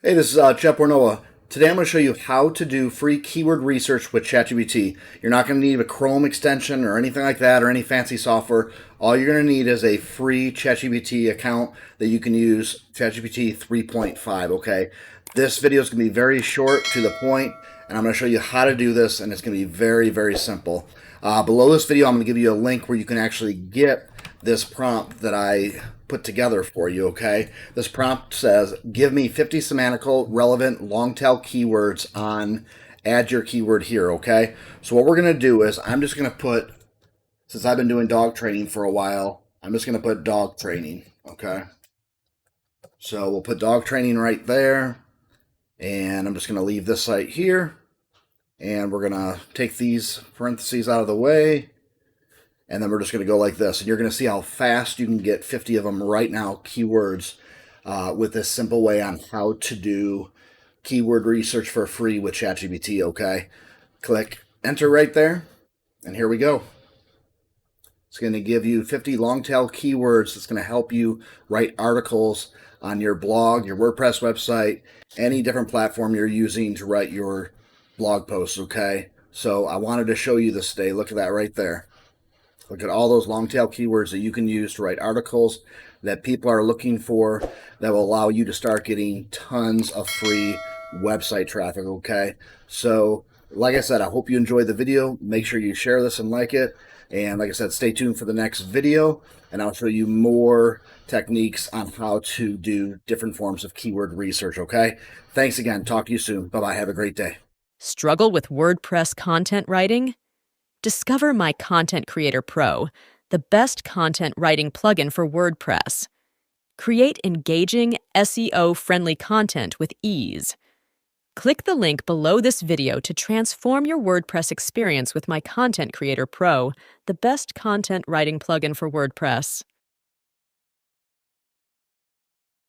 Hey, this is Chad Portnova. Today I'm going to show you how to do free keyword research with ChatGPT. You're not going to need a Chrome extension or anything like that or any fancy software. All you're going to need is a free ChatGPT account that you can use, ChatGPT 3.5, okay? This video is going to be very short, to the point, and I'm going to show you how to do this, and it's going to be very, very simple. Below this video, I'm going to give you a link where you can actually get this prompt that I put together for you, okay? This prompt says, give me 50 semantical relevant long tail keywords on add your keyword here, okay? So what we're going to do is I'm just going to put, since I've been doing dog training for a while, I'm just going to put dog training, okay? So we'll put dog training right there, and I'm just going to leave this site here, and we're going to take these parentheses out of the way. And then we're just going to go like this. And you're going to see how fast you can get 50 of them right now, keywords, with this simple way on how to do keyword research for free with ChatGPT, okay? Click enter right there, and here we go. It's going to give you 50 long tail keywords. It's going to help you write articles on your blog, your WordPress website, any different platform you're using to write your blog posts, okay? So I wanted to show you this today. Look at that right there. Look at all those long tail keywords that you can use to write articles that people are looking for that will allow you to start getting tons of free website traffic, okay? So, like I said, I hope you enjoyed the video. Make sure you share this and like it. And like I said, stay tuned for the next video, and I'll show you more techniques on how to do different forms of keyword research, okay? Thanks again. Talk to you soon. Bye-bye. Have a great day. Struggle with WordPress content writing? Discover My Content Creator Pro, the best content writing plugin for WordPress. Create engaging, SEO-friendly content with ease. Click the link below this video to transform your WordPress experience with My Content Creator Pro, the best content writing plugin for WordPress.